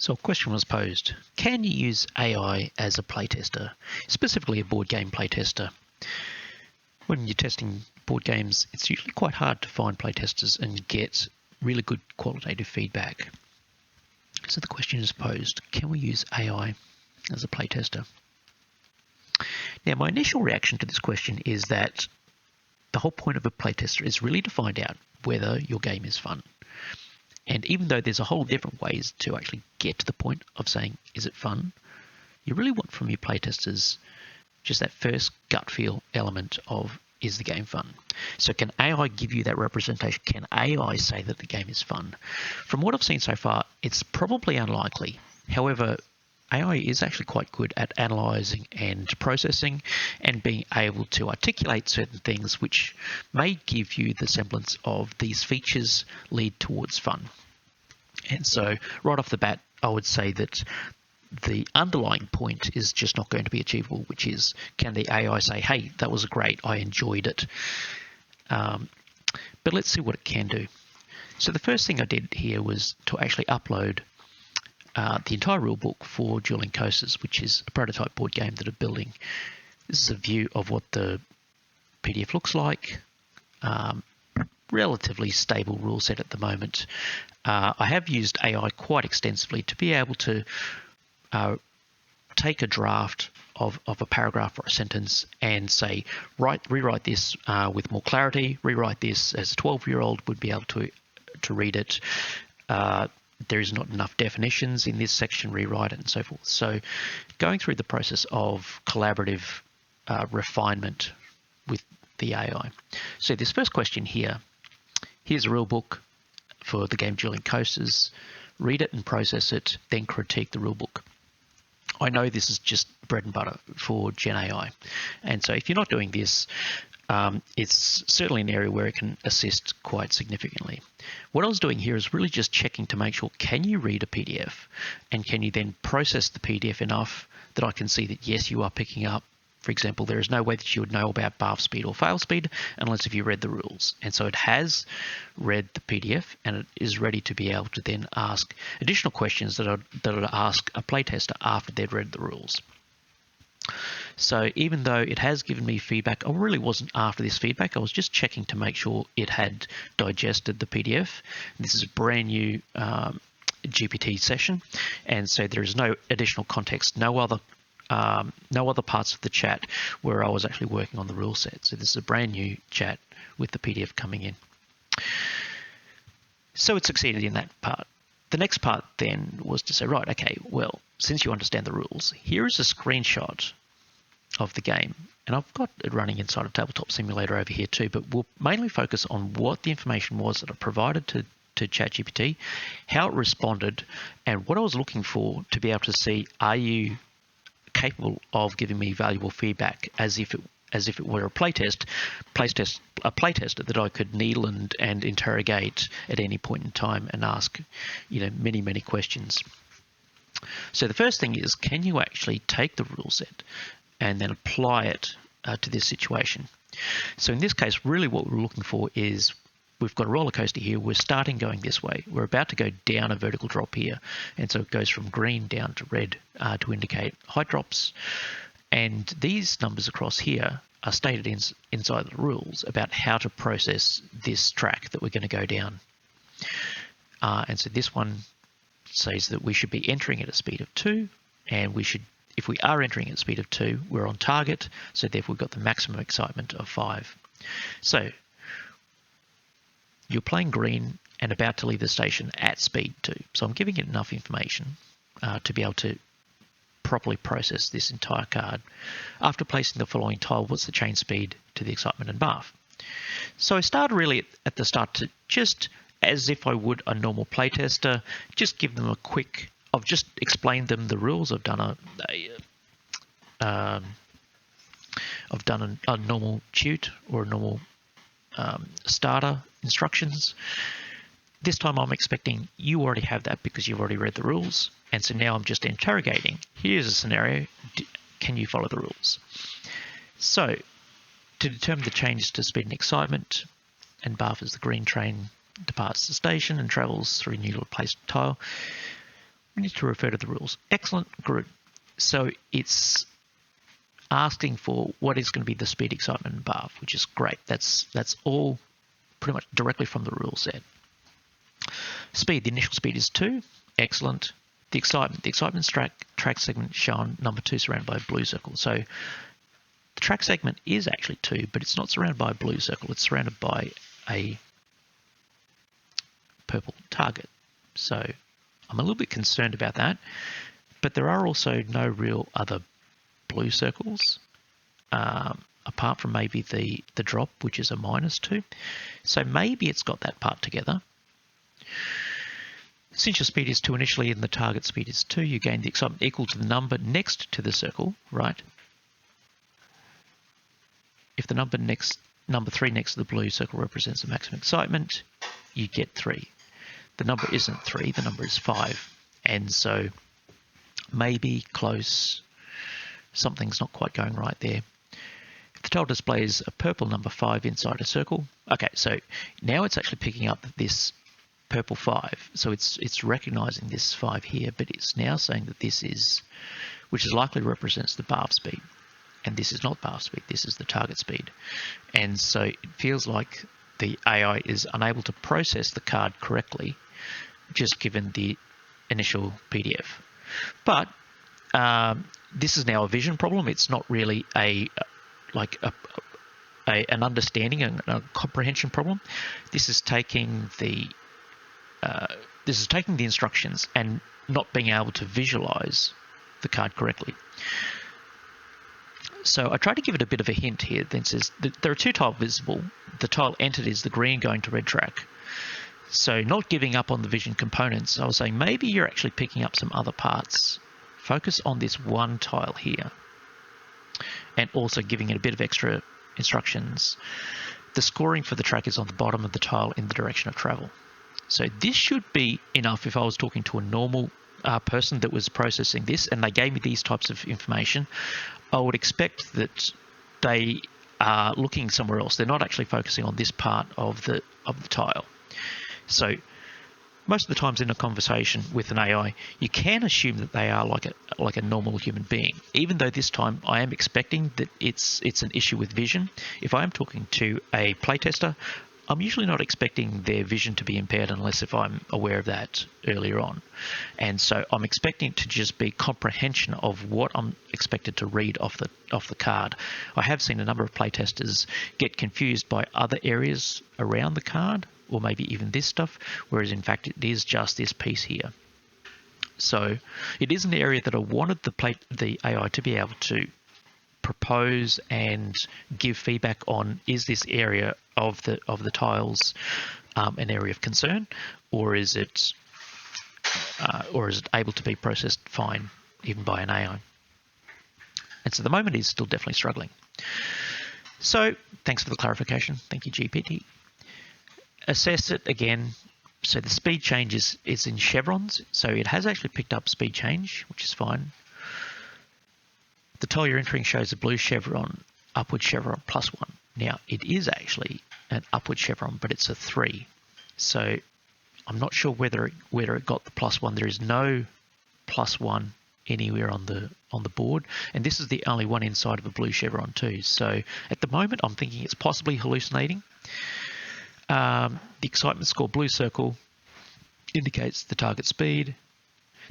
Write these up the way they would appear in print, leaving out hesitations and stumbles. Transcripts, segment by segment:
So a question was posed, can you use AI as a playtester, specifically a board game playtester? When you're testing board games, it's usually quite hard to find playtesters and get really good qualitative feedback. So the question is posed, can we use AI as a playtester? Now, my initial reaction to this question is that the whole point of a playtester is really to find out whether your game is fun. And even though there's a whole different ways to actually get to the point of saying, is it fun? You really want from your playtesters just that first gut feel element of, is the game fun? So can AI give you that representation? Can AI say that the game is fun? From what I've seen so far, it's probably unlikely. However, AI is actually quite good at analysing and processing and being able to articulate certain things which may give you the semblance of these features lead towards fun. And so right off the bat, I would say that the underlying point is just not going to be achievable, which is, can the AI say, hey, that was great, I enjoyed it. But let's see what it can do. So the first thing I did here was to actually upload the entire rulebook for Dueling Coasters, which is a prototype board game that I'm building. This is a view of what the PDF looks like. Relatively stable rule set at the moment. I have used AI quite extensively to be able to take a draft of a paragraph or a sentence and say, rewrite this with more clarity, rewrite this as a 12-year-old would be able to read it. There is not enough definitions in this section, rewrite it, and so forth. So going through the process of collaborative refinement with the AI. So this first question here, here's a rule book for the game Dueling Coasters. Read it and process it, then critique the rule book. I know this is just bread and butter for Gen AI. And so if you're not doing this, it's certainly an area where it can assist quite significantly. What I was doing here is really just checking to make sure, can you read a PDF? And can you then process the PDF enough that I can see that, yes, you are picking up. For example, there is no way that you would know about bath speed or fail speed unless if you read the rules. And so it has read the PDF and it is ready to be able to then ask additional questions that I'd ask a playtester after they'd read the rules. So even though it has given me feedback, I really wasn't after this feedback. I was just checking to make sure it had digested the PDF. This is a brand new GPT session, and so there is no additional context, no other parts of the chat where I was actually working on the rule set. So this is a brand new chat with the PDF coming in. So it succeeded in that part. The next part then was to say, right, okay, well, since you understand the rules, here is a screenshot of the game. And I've got it running inside of Tabletop Simulator over here too, but we'll mainly focus on what the information was that I provided to ChatGPT, how it responded, and what I was looking for to be able to see, are you capable of giving me valuable feedback as if it were a playtester that I could needle and interrogate at any point in time and ask, many questions. So the first thing is, can you actually take the rule set and then apply it to this situation? So in this case, really what we're looking for is, we've got a roller coaster here. We're starting going this way. We're about to go down a vertical drop here. And so it goes from green down to red to indicate height drops. And these numbers across here are stated inside the rules about how to process this track that we're going to go down. And so this one says that we should be entering at a speed of 2, and if we are entering at a speed of 2, we're on target. So therefore we've got the maximum excitement of 5. So you're playing green and about to leave the station at speed 2. So I'm giving it enough information to be able to properly process this entire card. After placing the following tile, what's the change speed to the excitement and bath? So I started really at the start to just, as if I would a normal playtester, just give them I've just explained them the rules. I've done a normal tute or a normal starter instructions. This time I'm expecting you already have that because you've already read the rules. And so now I'm just interrogating. Here's a scenario. Can you follow the rules? So to determine the changes to speed and excitement, and bath as the green train departs the station and travels through newly placed tile, We need to refer to the rules. Excellent, good. So it's asking for what is going to be the speed, excitement, and BARF, which is great. That's all pretty much directly from the rule set. Speed, the initial speed is 2. Excellent. The excitement track segment shown number 2 surrounded by a blue circle. So the track segment is actually 2, but it's not surrounded by a blue circle. It's surrounded by a purple target. So I'm a little bit concerned about that, but there are also no real other blue circles apart from maybe the drop, which is a -2. So maybe it's got that part together. Since your speed is 2 initially and the target speed is 2, you gain the excitement equal to the number next to the circle, right? If the number 3 next to the blue circle represents the maximum excitement, you get 3. The number isn't 3, the number is 5. And so maybe close, something's not quite going right there. If the tile displays a purple number 5 inside a circle, okay, so now it's actually picking up this purple 5. So it's recognizing this 5 here, but it's now saying that this is, which is likely represents the BARF speed. And this is not BARF speed, this is the target speed. And so it feels like the AI is unable to process the card correctly, just given the initial PDF. But this is now a vision problem. It's not really an understanding and a comprehension problem. This is taking the instructions and not being able to visualize the card correctly. So I tried to give it a bit of a hint here. Then says that there are 2 tiles visible. The tile entered is the green going to red track. So not giving up on the vision components, I was saying maybe you're actually picking up some other parts. Focus on this one tile here. And also giving it a bit of extra instructions. The scoring for the track is on the bottom of the tile in the direction of travel. So this should be enough if I was talking to a normal person that was processing this and they gave me these types of information. I would expect that they are looking somewhere else. They're not actually focusing on this part of the tile. So most of the times in a conversation with an AI, you can assume that they are like a normal human being. Even though this time I am expecting that it's an issue with vision. If I am talking to a playtester, I'm usually not expecting their vision to be impaired unless if I'm aware of that earlier on. And so I'm expecting it to just be comprehension of what I'm expected to read off the card. I have seen a number of playtesters get confused by other areas around the card, or maybe even this stuff, whereas in fact it is just this piece here. So it is an area that I wanted the AI to be able to propose and give feedback on. Is this area of the tiles an area of concern, or is it able to be processed fine even by an AI? And so the moment is still definitely struggling. So thanks for the clarification. Thank you, GPT. Assess it again. So the speed change is in chevrons, so it has actually picked up speed change, which is fine. The tile you're entering shows a blue chevron, upward chevron +1. Now, it is actually an upward chevron, but it's a 3. So I'm not sure whether it got the +1. There is no +1 anywhere on the board, and this is the only one inside of a blue chevron too. So at the moment, I'm thinking it's possibly hallucinating. The excitement score blue circle indicates the target speed.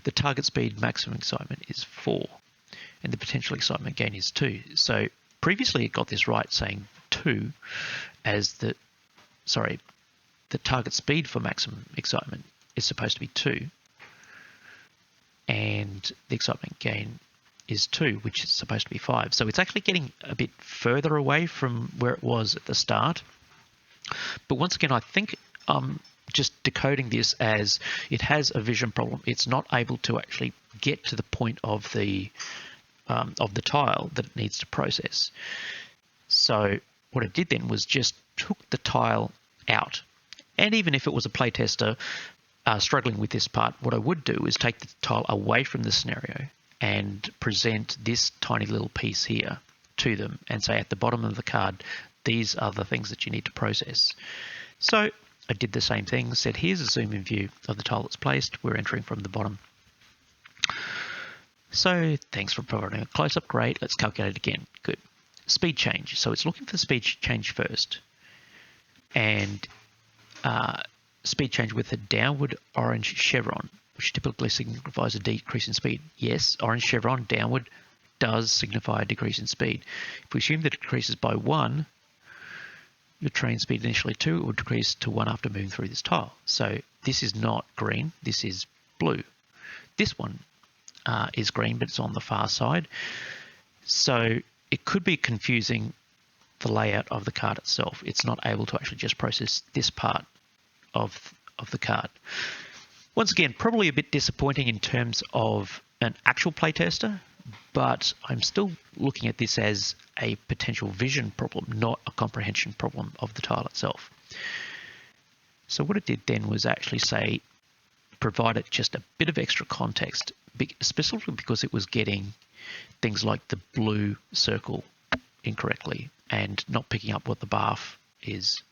The target speed maximum excitement is 4. And the potential excitement gain is 2. So previously it got this right, saying 2 as the target speed for maximum excitement is supposed to be 2. And the excitement gain is 2, which is supposed to be 5. So it's actually getting a bit further away from where it was at the start. But once again, I think I'm just decoding this as it has a vision problem. It's not able to actually get to the point of the tile that it needs to process. So what it did then was just took the tile out. And even if it was a playtester struggling with this part, what I would do is take the tile away from the scenario and present this tiny little piece here to them and say at the bottom of the card, these are the things that you need to process. So I did the same thing, said here's a zoom in view of the tile that's placed. We're entering from the bottom. So thanks for providing a close-up. Great. Let's calculate it again. Good. Speed change. So it's looking for speed change first. And speed change with a downward orange chevron, which typically signifies a decrease in speed. Yes, orange chevron downward does signify a decrease in speed. If we assume that it decreases by 1, your train speed initially 2, it would decrease to 1 after moving through this tile. So this is not green, this is blue. This one is green, but it's on the far side. So it could be confusing the layout of the card itself. It's not able to actually just process this part of the card. Once again, probably a bit disappointing in terms of an actual playtester, but I'm still looking at this as a potential vision problem, not a comprehension problem of the tile itself. So what it did then was actually say, provide it just a bit of extra context, specifically because it was getting things like the blue circle incorrectly and not picking up what the BARF is.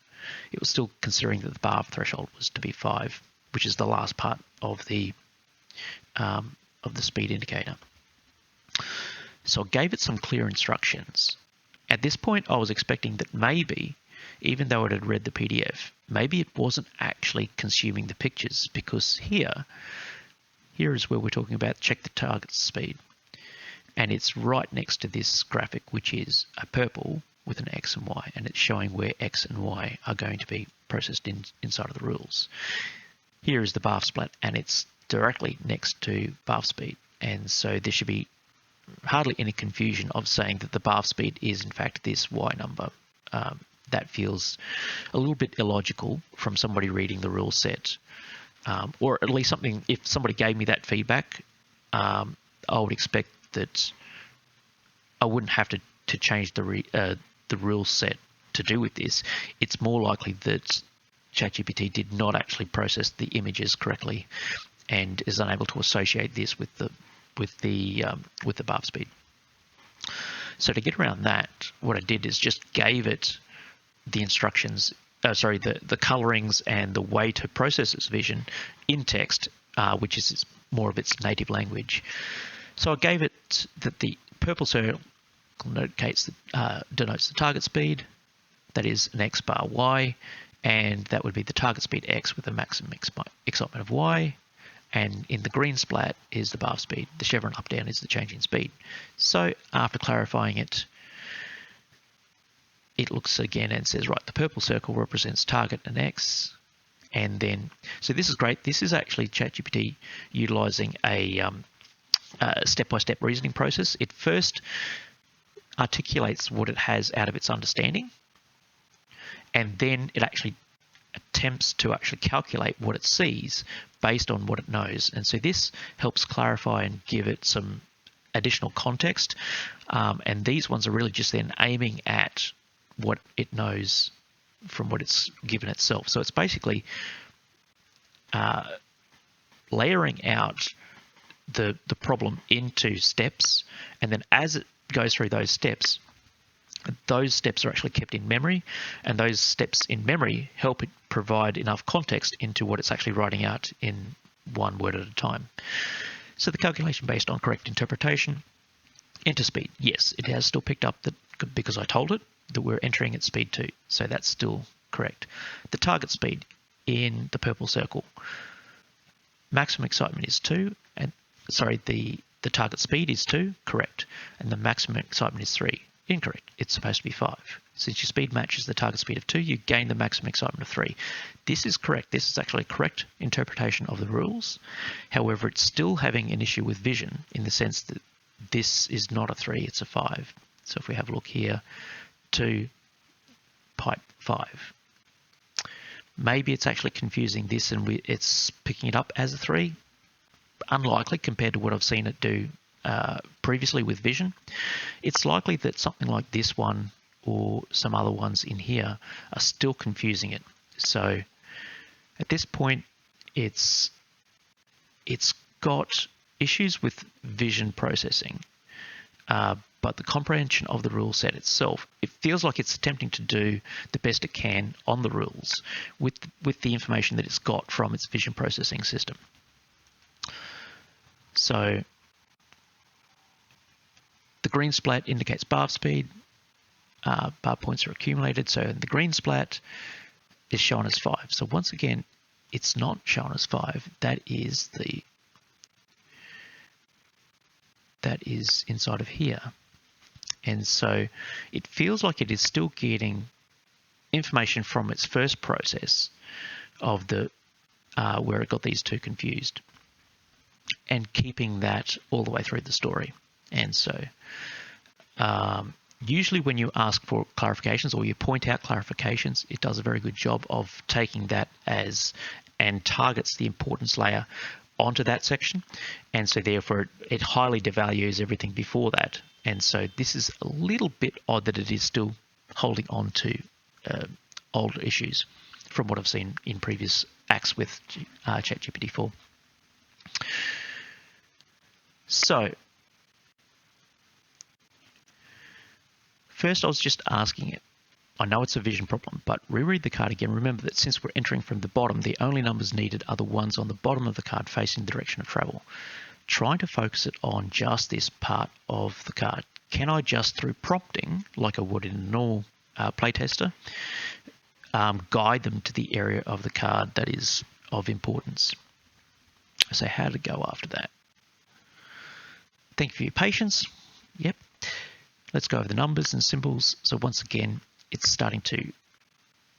It was still considering that the BARF threshold was to be 5, which is the last part of the speed indicator. So I gave it some clear instructions. At this point, I was expecting that maybe, even though it had read the PDF, maybe it wasn't actually consuming the pictures, because here is where we're talking about check the target speed. And it's right next to this graphic, which is a purple with an X and Y, and it's showing where X and Y are going to be processed inside of the rules. Here is the BARF splat, and it's directly next to BARF speed. And so there should be hardly any confusion of saying that the BARF speed is in fact this Y number. That feels a little bit illogical from somebody reading the rule set, or at least something. If somebody gave me that feedback, I would expect that I wouldn't have to change the rule set to do with this. It's more likely that ChatGPT did not actually process the images correctly and is unable to associate this with the BARF speed. So to get around that, what I did is just gave it the instructions, the colorings and the way to process its vision in text, which is more of its native language. So I gave it that the purple circle denotes the target speed, that is an X bar Y, and that would be the target speed X with a maximum excitement of Y. And in the green splat is the BARF speed. The chevron up down is the change in speed. So after clarifying it, it looks again and says, right, the purple circle represents target and X. And then, so this is great. This is actually ChatGPT utilizing a step-by-step reasoning process. It first articulates what it has out of its understanding, and then it actually attempts to actually calculate what it sees based on what it knows. And so this helps clarify and give it some additional context. And these ones are really just then aiming at what it knows from what it's given itself. So it's basically layering out the problem into steps, and then as it goes through those steps are actually kept in memory, and those steps in memory help it provide enough context into what it's actually writing out in one word at a time. So the calculation based on correct interpretation. Enter speed. Yes, it has still picked up that, because I told it that we're entering at speed 2, so that's still correct. The target speed in the purple circle, maximum excitement is 2, and the target speed is 2, correct, and the maximum excitement is 3. Incorrect. It's supposed to be 5. Since your speed matches the target speed of 2, you gain the maximum excitement of 3. This is correct. This is actually a correct interpretation of the rules. However, it's still having an issue with vision in the sense that this is not a 3, it's a 5. So if we have a look here, 2, pipe 5. Maybe it's actually confusing this and it's picking it up as a 3. Unlikely compared to what I've seen it do previously with vision. It's likely that something like this one or some other ones in here are still confusing it. So at this point, it's got issues with vision processing, but the comprehension of the rule set itself, it feels like it's attempting to do the best it can on the rules with the information that it's got from its vision processing system. So green splat indicates bar speed. Bar points are accumulated, so the green splat is shown as 5. So once again, it's not shown as 5. That is inside of here. And so it feels like it is still getting information from its first process of the where it got these two confused, and keeping that all the way through the story. And so usually when you ask for clarifications or you point out clarifications, it does a very good job of taking that and targets the importance layer onto that section, and so therefore it highly devalues everything before that. And so this is a little bit odd that it is still holding on to old issues from what I've seen in previous acts with ChatGPT 4. So first I was just asking it, I know it's a vision problem, but reread the card again. Remember that since we're entering from the bottom, the only numbers needed are the ones on the bottom of the card facing the direction of travel. Trying to focus it on just this part of the card. Can I just, through prompting, like I would in a normal playtester, guide them to the area of the card that is of importance? So how to go after that? Thank you for your patience. Yep. Let's go over the numbers and symbols. So once again, it's starting to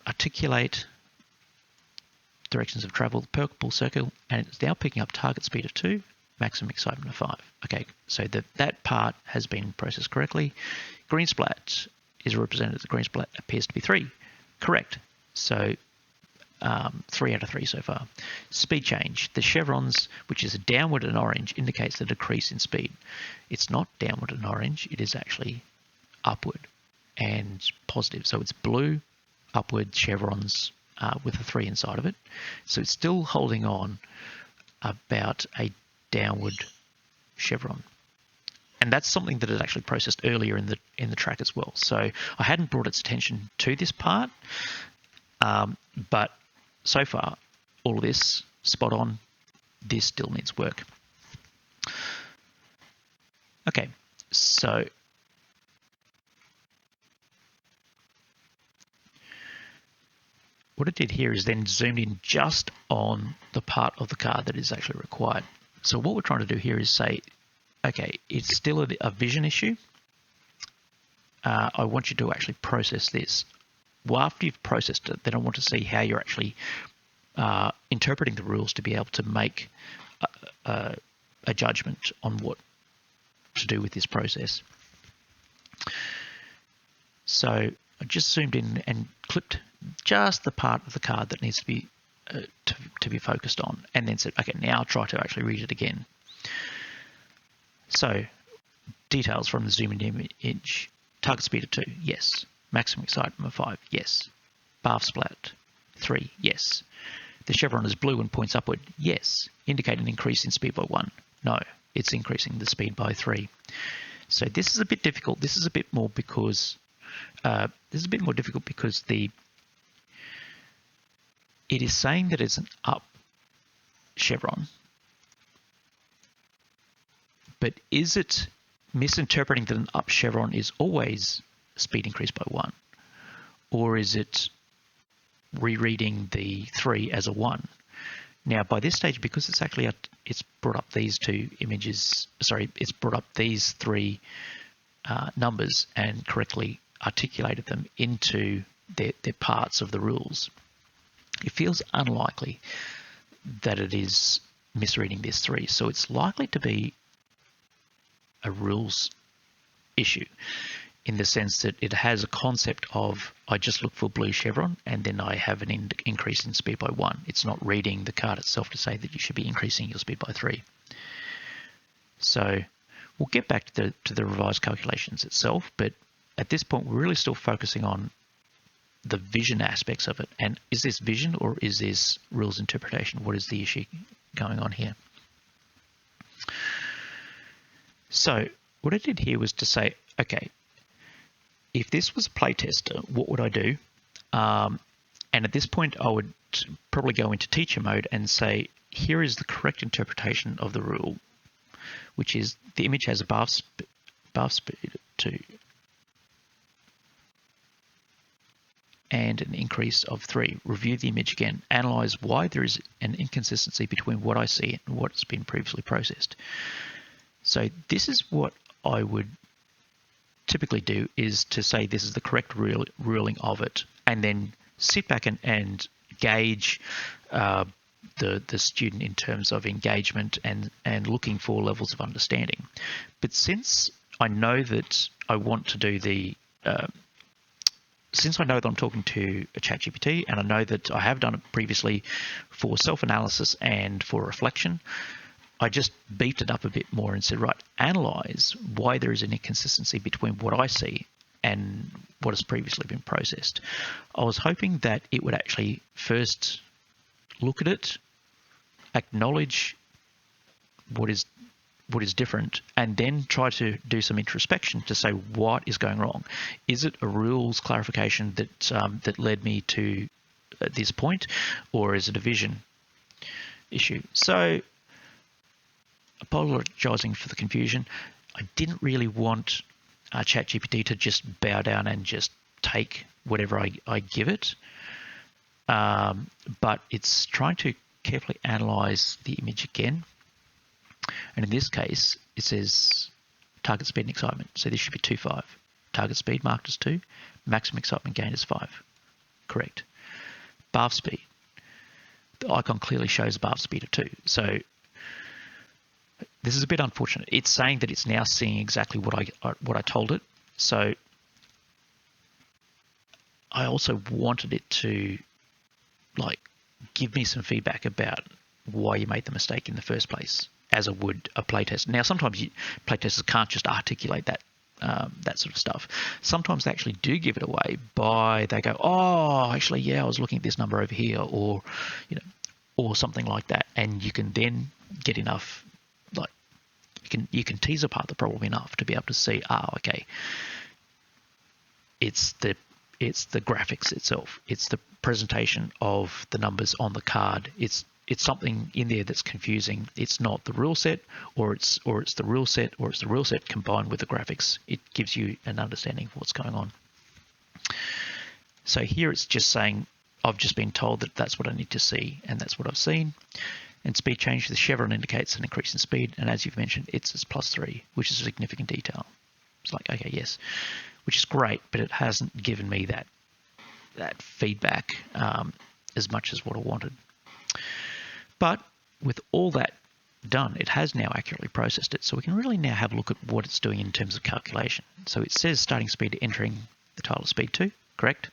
articulate directions of travel, the purple circle, and it's now picking up target speed of 2, maximum excitement of 5. Okay, so that part has been processed correctly. Green splat is represented as the green splat appears to be 3. Correct. So 3 out of 3 so far. Speed change. The chevrons, which is a downward and orange, indicates the decrease in speed. It's not downward and orange. It is actually upward and positive. So it's blue, upward chevrons with a 3 inside of it. So it's still holding on about a downward chevron. And that's something that is actually processed earlier in the track as well. So I hadn't brought its attention to this part, but so far, all of this, spot on. This still needs work. Okay, so what it did here is then zoomed in just on the part of the card that is actually required. So what we're trying to do here is say, okay, it's still a vision issue. I want you to actually process this. Well, after you've processed it, then I want to see how you're actually interpreting the rules to be able to make a judgment on what to do with this process. So I just zoomed in and clipped just the part of the card that needs to be focused on, and then said, okay, now I'll try to actually read it again. So details from the zoom in image. Target speed of 2, yes. Maximum excitement of 5, yes. Bar splat, 3, yes. The chevron is blue and points upward, yes. Indicate an increase in speed by 1, no. It's increasing the speed by 3. So this is a bit difficult. This is a bit more because it is saying that it's an up chevron, but is it misinterpreting that an up chevron is always speed increase by 1, or is it rereading the 3 as a 1? Now, by this stage, because it's actually it's brought up these two images. Sorry, it's brought up these 3 numbers and correctly articulated them into their parts of the rules. It feels unlikely that it is misreading this 3, so it's likely to be a rules issue, in the sense that it has a concept of, I just look for blue chevron and then I have an increase in speed by 1. It's not reading the card itself to say that you should be increasing your speed by 3. So we'll get back to the revised calculations itself, but at this point we're really still focusing on the vision aspects of it. And is this vision or is this rules interpretation? What is the issue going on here? So what I did here was to say, okay, if this was a playtester, what would I do? And at this point, I would probably go into teacher mode and say, here is the correct interpretation of the rule, which is the image has a buff speed of 2, and an increase of 3. Review the image again. Analyze why there is an inconsistency between what I see and what's been previously processed. So this is what I would typically do, is to say this is the correct ruling of it, and then sit back and gauge the student in terms of engagement and looking for levels of understanding. But since I know that I want to do the since I know that I'm talking to a ChatGPT, and I know that I have done it previously for self-analysis and for reflection, I just beefed it up a bit more and said, right, analyze why there is an inconsistency between what I see and what has previously been processed. I was hoping that it would actually first look at it, acknowledge what is different, and then try to do some introspection to say what is going wrong. Is it a rules clarification that led me to this point, or is it a vision issue? So, apologizing for the confusion. I didn't really want ChatGPT to just bow down and just take whatever I give it, but it's trying to carefully analyze the image again. And in this case, it says target speed and excitement. So this should be 2.5. Target speed marked as 2. Maximum excitement gain is 5. Correct. Bath speed. The icon clearly shows a bath speed of 2. So this is a bit unfortunate. It's saying that it's now seeing exactly what I told it. So I also wanted it to give me some feedback about why you made the mistake in the first place, as it would a playtest. Now, sometimes playtesters can't just articulate that sort of stuff. Sometimes they actually do give it away by they go, oh, actually, yeah, I was looking at this number over here, or or something like that, and you can then get enough, you can tease apart the problem enough to be able to see, okay, it's the graphics itself, it's the presentation of the numbers on the card, it's something in there that's confusing. It's not the rule set, or it's the rule set, or it's the rule set combined with the graphics. It gives you an understanding of what's going on. So here it's just saying, I've just been told that that's what I need to see, and that's what I've seen. And speed change, the chevron indicates an increase in speed, and as you've mentioned, it's as +3, which is a significant detail. It's like, okay, yes, which is great, but it hasn't given me that feedback as much as what I wanted. But with all that done, it has now accurately processed it, so we can really now have a look at what it's doing in terms of calculation. So it says starting speed entering the tile of speed 2, correct.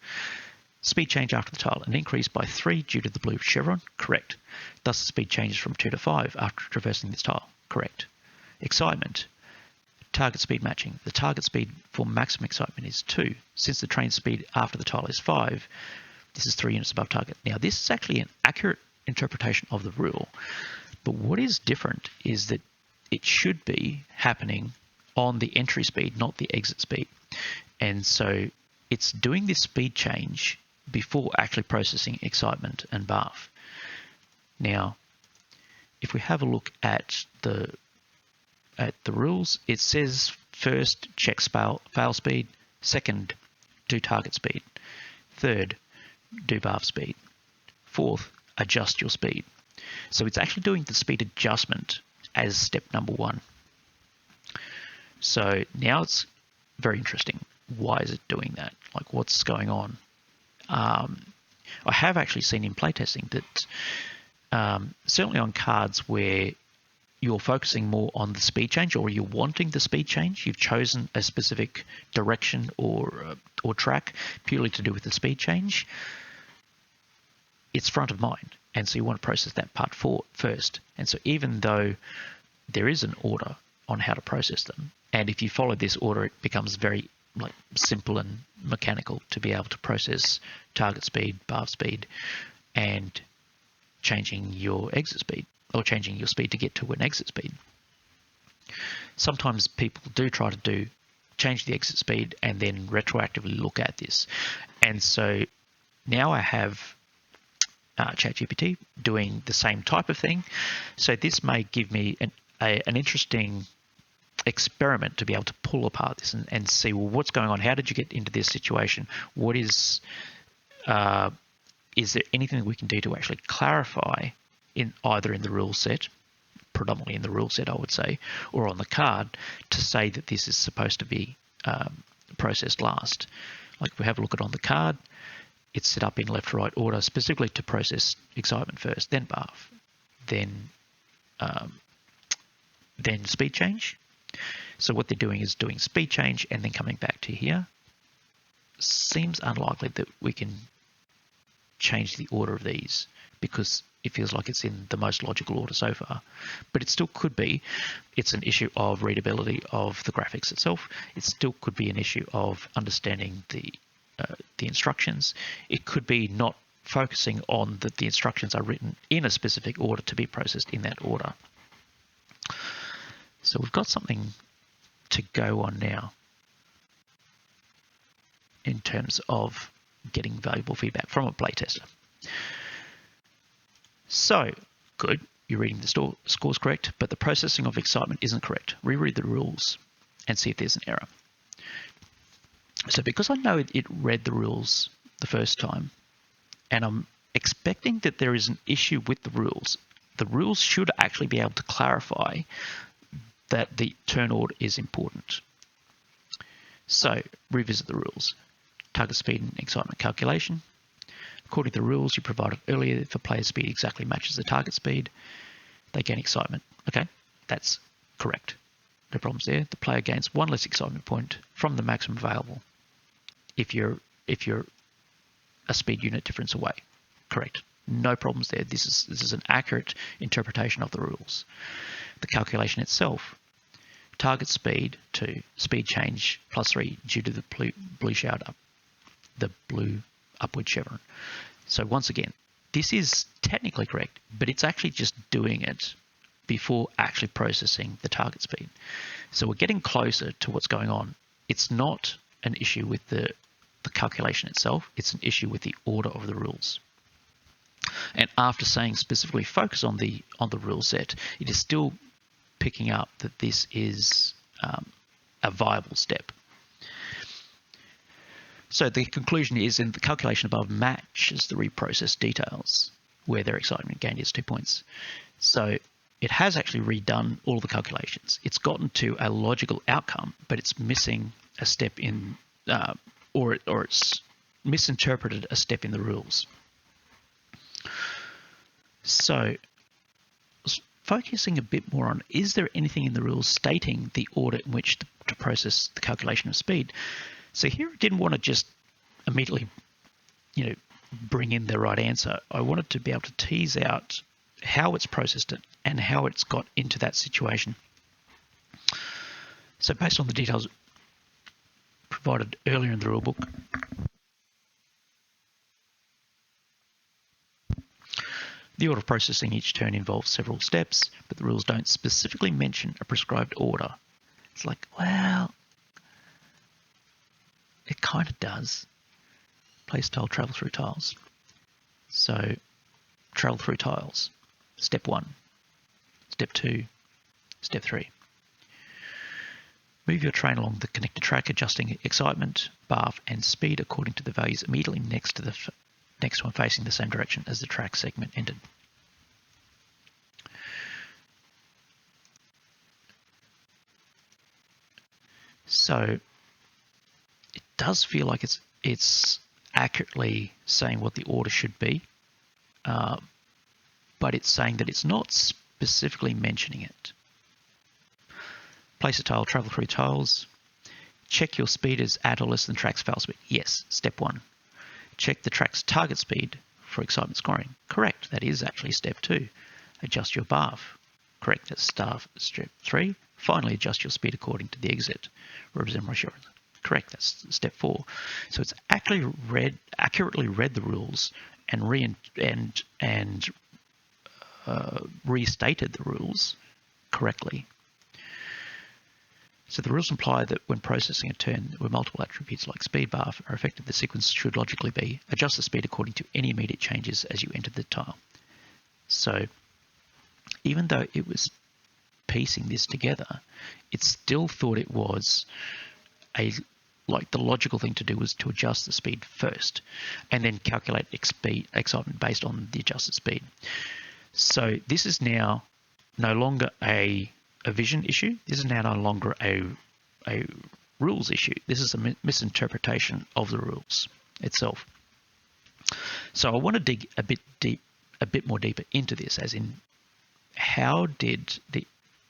Speed change after the tile, an increase by 3 due to the blue chevron, correct. Thus the speed changes from 2 to 5 after traversing this tile, correct. Excitement, target speed matching. The target speed for maximum excitement is 2. Since the train speed after the tile is 5, this is 3 units above target. Now this is actually an accurate interpretation of the rule, but what is different is that it should be happening on the entry speed, not the exit speed. And so it's doing this speed change before actually processing excitement and bath. Now, if we have a look at the rules, it says first check fail speed, second do target speed, third do bath speed, fourth adjust your speed. So it's actually doing the speed adjustment as step number 1. So now it's very interesting. Why is it doing that? Like, what's going on? I have actually seen in playtesting that certainly on cards where you're focusing more on the speed change, or you're wanting the speed change, you've chosen a specific direction or track purely to do with the speed change, it's front of mind, and so you want to process that part first. And so even though there is an order on how to process them, and if you follow this order, it becomes very simple and mechanical to be able to process target speed, bath speed, and changing your exit speed, or changing your speed to get to an exit speed. Sometimes people do try to change the exit speed and then retroactively look at this. And so now I have ChatGPT doing the same type of thing. So this may give me an interesting experiment to be able to pull apart this and see, well, what's going on? How did you get into this situation? What is there anything that we can do to actually clarify either in the rule set, predominantly in the rule set, I would say, or on the card to say that this is supposed to be processed last? Like if we have a look at on the card, it's set up in left to right order specifically to process excitement first, then bath, then speed change. So what they're doing is doing speed change and then coming back to here. Seems unlikely that we can change the order of these because it feels like it's in the most logical order so far, but it still could be. It's an issue of readability of the graphics itself. It still could be an issue of understanding the instructions. It could be not focusing on that the instructions are written in a specific order to be processed in that order. So we've got something to go on now in terms of getting valuable feedback from a playtester. So, good, you're reading the scores correct, but the processing of excitement isn't correct. Reread the rules and see if there's an error. So because I know it read the rules the first time, and I'm expecting that there is an issue with the rules should actually be able to clarify that the turn order is important. So, revisit the rules. Target speed and excitement calculation. According to the rules you provided earlier, if a player's speed exactly matches the target speed, they gain excitement. Okay, that's correct. No problems there. The player gains one less excitement point from the maximum available if you're a speed unit difference away. Correct. No problems there. This is an accurate interpretation of the rules. The calculation itself. Target speed to speed change +3 due to the blue upward chevron. So once again, this is technically correct, but it's actually just doing it before actually processing the target speed. So we're getting closer to what's going on. It's not an issue with the calculation itself, it's an issue with the order of the rules. And after saying specifically focus on the rule set, it is still picking up that this is a viable step. So the conclusion is in the calculation above matches the reprocessed details where their excitement gained is 2 points. So it has actually redone all the calculations. It's gotten to a logical outcome, but it's missing a step in, or it's misinterpreted a step in the rules. So focusing a bit more on, is there anything in the rules stating the order in which to process the calculation of speed? So here I didn't want to just immediately, bring in the right answer. I wanted to be able to tease out how it's processed it and how it's got into that situation. So based on the details provided earlier in the rulebook, the order of processing each turn involves several steps, but the rules don't specifically mention a prescribed order. It's like, well, it kind of does. Play style, travel through tiles. So, travel through tiles. Step 1, Step 2, Step 3. Move your train along the connected track, adjusting excitement, bath, and speed according to the values immediately next to the next one facing the same direction as the track segment entered. So it does feel like it's accurately saying what the order should be, but it's saying that it's not specifically mentioning it. Place a tile, travel through tiles. Check your speed is at or less than track's fail speed. Yes, step 1. Check the track's target speed for excitement scoring. Correct, that is actually step 2. Adjust your bath. Correct, that's step 3. Finally, adjust your speed according to the exit. Represent reassurance. Correct, that's step 4. So it's actually accurately read the rules and restated the rules correctly. So the rules imply that when processing a turn where multiple attributes like speed, bath are affected, the sequence should logically be adjust the speed according to any immediate changes as you enter the tile. So even though it was piecing this together, it still thought it was like the logical thing to do was to adjust the speed first and then calculate excitement based on the adjusted speed. So this is now no longer a vision issue. This is now no longer a rules issue. This is a misinterpretation of the rules itself. So I want to dig a bit more deeper into this, as in how did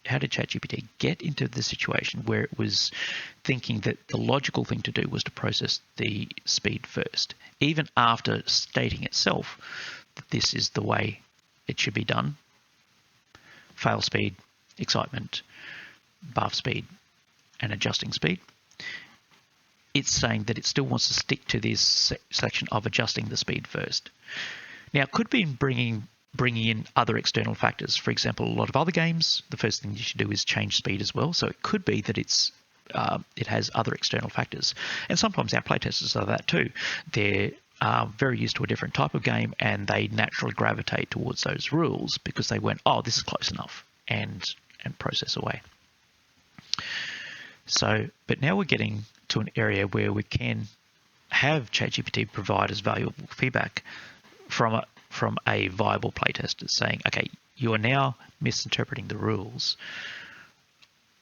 ChatGPT get into the situation where it was thinking that the logical thing to do was to process the speed first, even after stating itself that this is the way it should be done: fail speed, excitement, BARF speed, and adjusting speed. It's saying that it still wants to stick to this section of adjusting the speed first. Now, it could be bringing in other external factors. For example, a lot of other games, the first thing you should do is change speed as well. So it could be that it has other external factors. And sometimes our playtesters are that too. They're very used to a different type of game, and they naturally gravitate towards those rules because they went, oh, this is close enough, and process away. So, but now we're getting to an area where we can have ChatGPT provide us valuable feedback from a viable playtester, saying, okay, you are now misinterpreting the rules.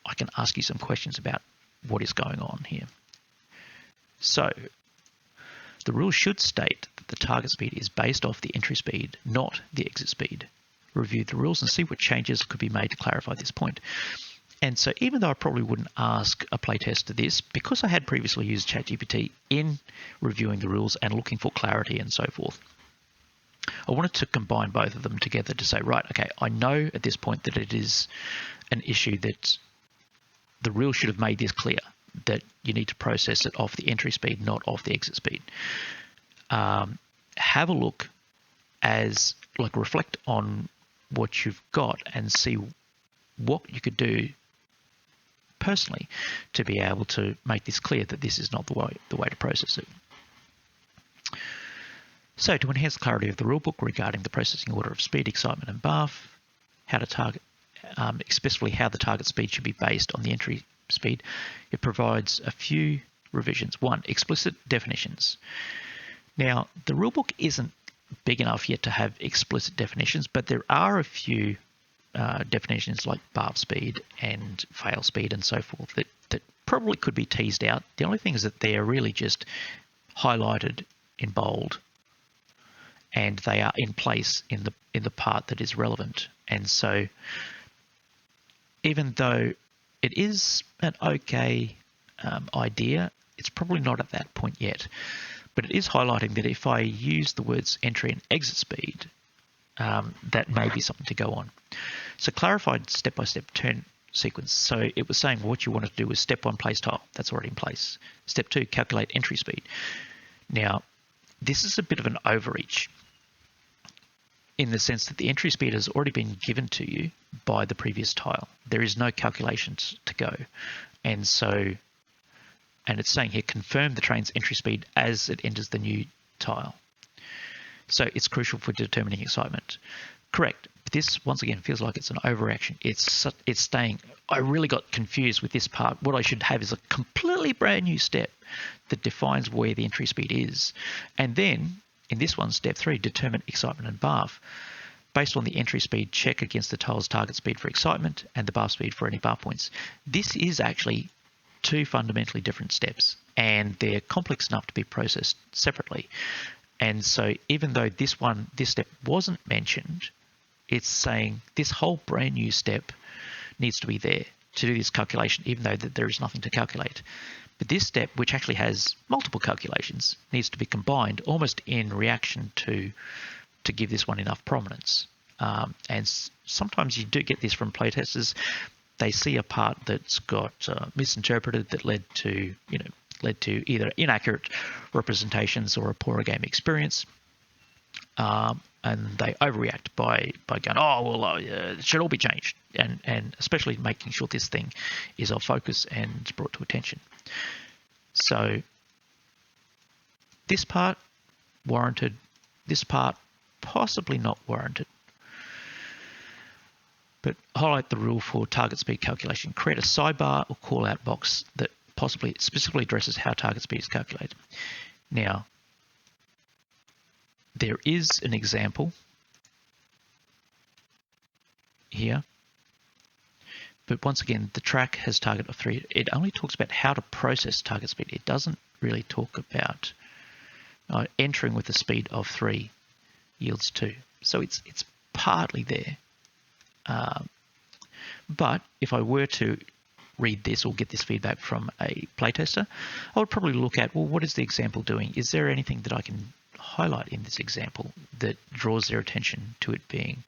I can ask you some questions about what is going on here. So the rule should state that the target speed is based off the entry speed, not the exit speed. Review the rules and see what changes could be made to clarify this point. And so even though I probably wouldn't ask a playtester this, because I had previously used ChatGPT in reviewing the rules and looking for clarity and so forth, I wanted to combine both of them together to say, right, okay, I know at this point that it is an issue that the rule should have made this clear, that you need to process it off the entry speed, not off the exit speed. Have a look reflect on what you've got and see what you could do personally to be able to make this clear that this is not the way to process it. So to enhance the clarity of the rulebook regarding the processing order of speed, excitement, and BARF, how to target, especially how the target speed should be based on the entry speed, it provides a few revisions. One, explicit definitions. Now, the rulebook isn't big enough yet to have explicit definitions, but there are a few definitions like BARF speed and fail speed and so forth that probably could be teased out. The only thing is that they are really just highlighted in bold, and they are in place in the part that is relevant. And so even though it is an okay idea, it's probably not at that point yet. But it is highlighting that if I use the words entry and exit speed, that may be something to go on. So clarified step-by-step turn sequence. So it was saying what you wanted to do was step 1, place tile. That's already in place. Step 2, calculate entry speed. Now, this is a bit of an overreach in the sense that the entry speed has already been given to you by the previous tile. There is no calculations to go. And it's saying here, confirm the train's entry speed as it enters the new tile. So it's crucial for determining excitement. Correct. This, once again, feels like it's an overreaction. It's saying, I really got confused with this part. What I should have is a completely brand new step that defines where the entry speed is. And then, in this one, step 3, determine excitement and BARF. Based on the entry speed, check against the tile's target speed for excitement and the BARF speed for any BARF points. This is actually 2 fundamentally different steps, and they're complex enough to be processed separately. And so even though this step wasn't mentioned, it's saying this whole brand new step needs to be there to do this calculation, even though that there is nothing to calculate. But this step, which actually has multiple calculations, needs to be combined almost in reaction to give this one enough prominence. And sometimes you do get this from playtesters. They see a part that's got misinterpreted that led to either inaccurate representations or a poorer game experience, and they overreact by going, oh well, it should all be changed, and especially making sure this thing is of focus and brought to attention. So this part warranted, this part possibly not warranted. But highlight the rule for target speed calculation. Create a sidebar or call-out box that possibly specifically addresses how target speed is calculated. Now, there is an example here, but once again, the track has target of 3. It only talks about how to process target speed. It doesn't really talk about entering with a speed of 3 yields 2. So it's partly there. But if I were to read this or get this feedback from a playtester, I would probably look at, well, what is the example doing? Is there anything that I can highlight in this example that draws their attention to it being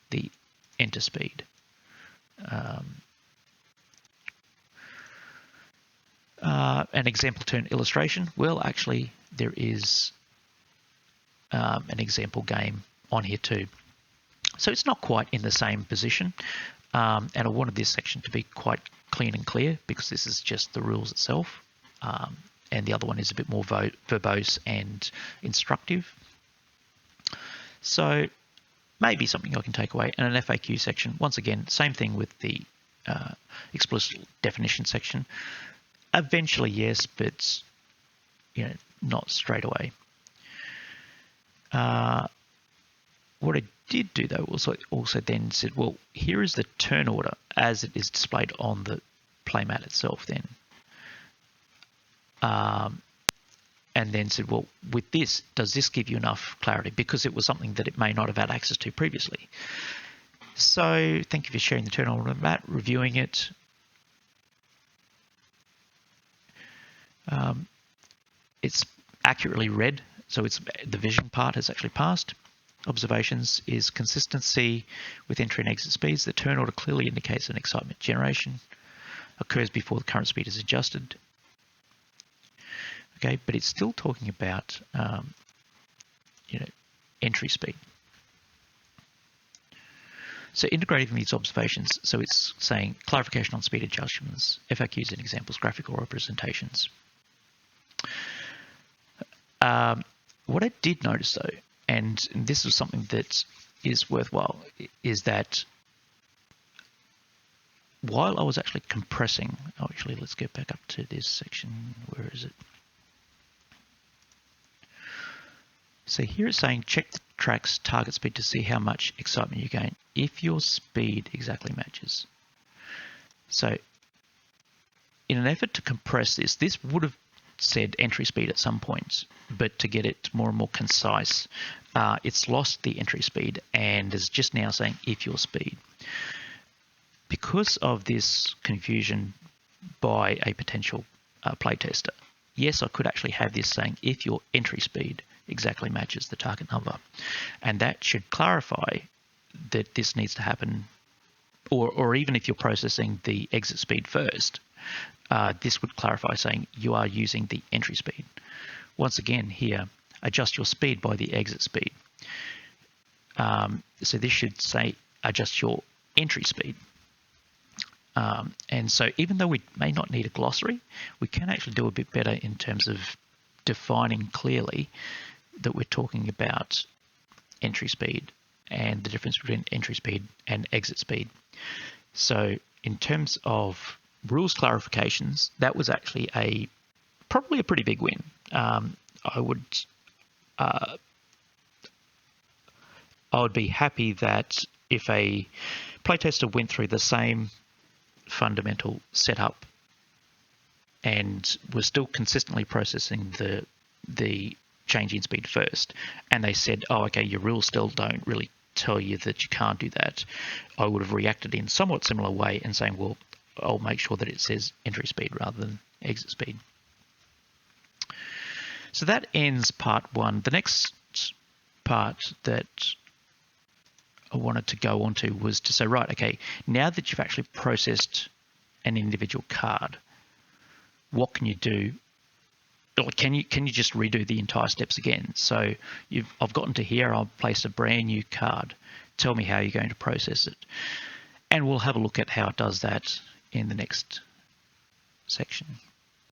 the enter speed? An example turn illustration. Well, actually, there is an example game on here too. So it's not quite in the same position. And I wanted this section to be quite clean and clear because this is just the rules itself. And the other one is a bit more verbose and instructive. So maybe something I can take away. And an FAQ section, once again, same thing with the explicit definition section. Eventually, yes, but not straight away. What I did do though also then said, well, here is the turn order as it is displayed on the playmat itself then. And then said, well, with this, does this give you enough clarity? Because it was something that it may not have had access to previously. So thank you for sharing the turn order mat, reviewing it. It's accurately read, so it's the vision part has actually passed. Observations is consistency with entry and exit speeds. The turn order clearly indicates an excitement generation occurs before the current speed is adjusted. Okay, but it's still talking about entry speed. So integrating these observations, so it's saying clarification on speed adjustments, FAQs and examples, graphical representations. What I did notice though, and this is something that is worthwhile, is that while I was actually compressing, let's get back up to this section. Where is it? So here it's saying check the track's target speed to see how much excitement you gain if your speed exactly matches. So in an effort to compress this would have said entry speed at some points, but to get it more and more concise, it's lost the entry speed and is just now saying if your speed. Because of this confusion by a potential playtester, yes, I could actually have this saying if your entry speed exactly matches the target number, and that should clarify that this needs to happen, or even if you're processing the exit speed first, this would clarify saying you are using the entry speed. Once again here, adjust your speed by the exit speed. So this should say adjust your entry speed. And so even though we may not need a glossary, we can actually do a bit better in terms of defining clearly that we're talking about entry speed and the difference between entry speed and exit speed. So in terms of rules clarifications, that was actually probably a pretty big win. I would be happy that if a playtester went through the same fundamental setup and was still consistently processing the change in speed first, and they said, oh, okay, your rules still don't really tell you that you can't do that, I would have reacted in somewhat similar way and saying, well, I'll make sure that it says entry speed rather than exit speed. So that ends part one. The next part that I wanted to go on to was to say, right, okay, now that you've actually processed an individual card, what can you do? Or can you just redo the entire steps again? So I've gotten to here, I'll place a brand new card. Tell me how you're going to process it. And we'll have a look at how it does that in the next section.